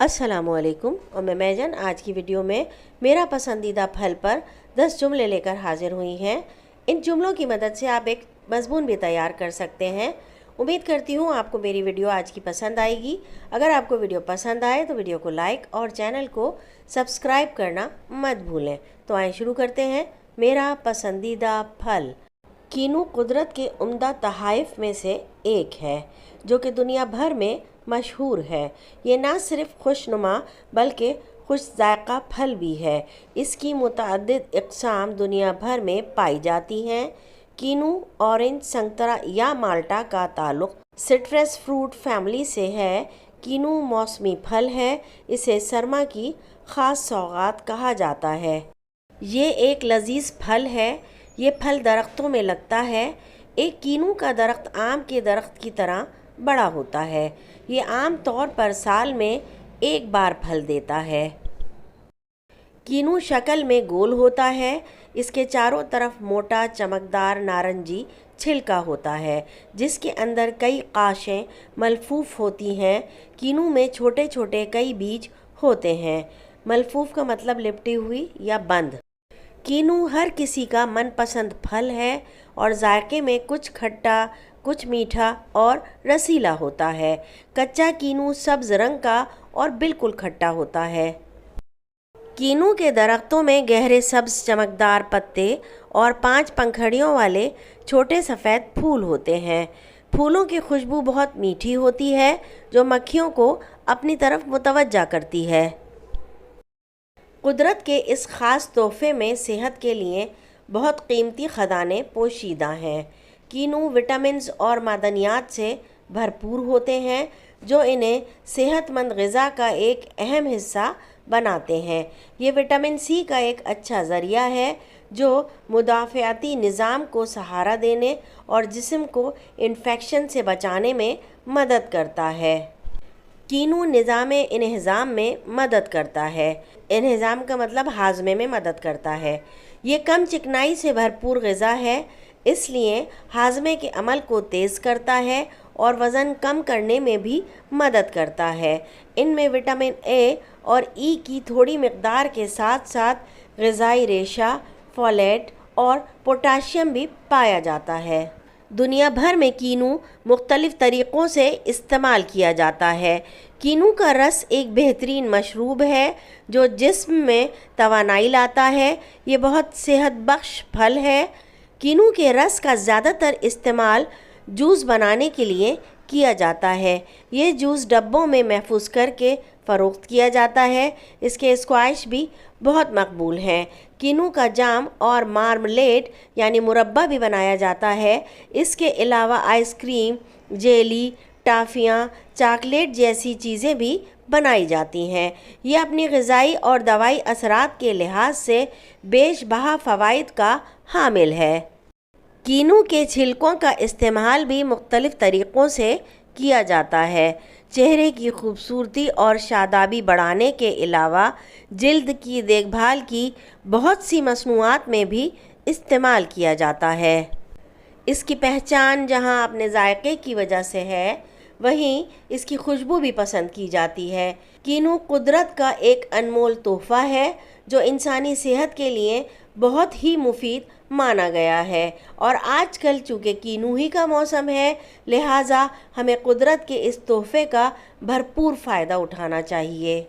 अस्सलामुअलैकुम और मैं मैजन आज की वीडियो में मेरा पसंदीदा फल पर 10 जुमले लेकर हाजिर हुई हैं। इन जुमलों की मदद से आप एक मज़मून भी तैयार कर सकते हैं। उम्मीद करती हूँ आपको मेरी वीडियो आज की पसंद आएगी। अगर आपको वीडियो पसंद आए तो वीडियो को लाइक और चैनल को सब्सक्राइब करना मत भूलें। तो आइए शुरू करते हैं। मेरा पसंदीदा फल कीनू कुदरत के उम्दा तहाइफ में से एक है जो कि दुनिया भर में मशहूर है। ये ना सिर्फ खुशनुमा बल्कि खुश जायका फल भी है। इसकी मुतअद्दिद इक़साम दुनिया भर में पाई जाती हैं। कीनू ऑरेंज, संतरा या माल्टा का ताल्लुक़ सिट्रस फ्रूट फैमिली से है। कीनू मौसमी फल है। इसे सरमा की ख़ास सौगात कहा जाता है। ये एक लजीज फल है। ये फल दरख्तों में लगता है। एक कीनू का दरख्त आम के दरख्त की तरह बड़ा होता है। ये आम तौर पर साल में एक बार फल देता है। कीनू शक्ल में गोल होता है। इसके चारों तरफ मोटा चमकदार नारंगी छिलका होता है जिसके अंदर कई काशें मलफूफ होती हैं। कीनू में छोटे छोटे कई बीज होते हैं। मलफूफ का मतलब लिपटी हुई या बंद। कीनू हर किसी का मनपसंद फल है और जायके में कुछ खट्टा, कुछ मीठा और रसीला होता है। कच्चा कीनू सब्ज़ रंग का और बिल्कुल खट्टा होता है। कीनू के दरख्तों में गहरे सब्ज़ चमकदार पत्ते और 5 पंखड़ियों वाले छोटे सफ़ेद फूल होते हैं। फूलों की खुशबू बहुत मीठी होती है जो मक्खियों को अपनी तरफ मुतवज्जा करती है। कुदरत के इस ख़ास तोहफे में सेहत के लिए बहुत कीमती ख़जाने पोशीदा हैं। कीनू विटामिन्स और मादनियात से भरपूर होते हैं जो इन्हें सेहतमंद ग़िज़ा का एक अहम हिस्सा बनाते हैं। ये विटामिन सी का एक अच्छा ज़रिया है जो मुदाफ़ियाती निज़ाम को सहारा देने और जिस्म को इन्फेक्शन से बचाने में मदद करता है। कीनू निज़ाम इन्हिज़ाम में मदद करता है। इन्हिज़ाम का मतलब हाजमे में मदद करता है। ये कम चिकनाई से भरपूर ग़िज़ा है, इसलिए हाजमे के अमल को तेज़ करता है और वज़न कम करने में भी मदद करता है। इनमें विटामिन ए और ई की थोड़ी मकदार के साथ साथ ग़िज़ाई रेशा, फोलेट और पोटाशियम भी पाया जाता है। दुनिया भर में कीनू मुख्तलिफ़ तरीक़ों से इस्तेमाल किया जाता है। कीनू का रस एक बेहतरीन मशरूब है जो जिस्म में तवानाई लाता है। ये बहुत सेहत बख्श फल है। कीनू के रस का ज़्यादातर इस्तेमाल जूस बनाने के लिए किया जाता है। ये जूस डब्बों में महफूज करके फ़रोख्त किया जाता है। इसके स्क्वैश भी बहुत मकबूल हैं। कीनू का जाम और मार्मलेड यानी मुरब्बा भी बनाया जाता है। इसके अलावा आइसक्रीम, जेली, टाफ़ियाँ, चॉकलेट जैसी चीज़ें भी बनाई जाती हैं। ये अपनी ग़िज़ाई और दवाई असरात के लिहाज से बेशबहा फ़वाइद का हामिल है। कीनू के छिलकों का इस्तेमाल भी मुख्तलिफ़ तरीक़ों से किया जाता है। चेहरे की खूबसूरती और शादाबी बढ़ाने के अलावा जिल्द की देखभाल की बहुत सी मसनूआत में भी इस्तेमाल किया जाता है। इसकी पहचान जहां अपने जायके की वजह से है, वहीं इसकी खुशबू भी पसंद की जाती है। कीनू कुदरत का एक अनमोल तोहफ़ा है जो इंसानी सेहत के लिए बहुत ही मुफीद माना गया है। और आजकल चूँकि कीनू ही का मौसम है, लिहाजा हमें कुदरत के इस तोहफ़े का भरपूर फ़ायदा उठाना चाहिए।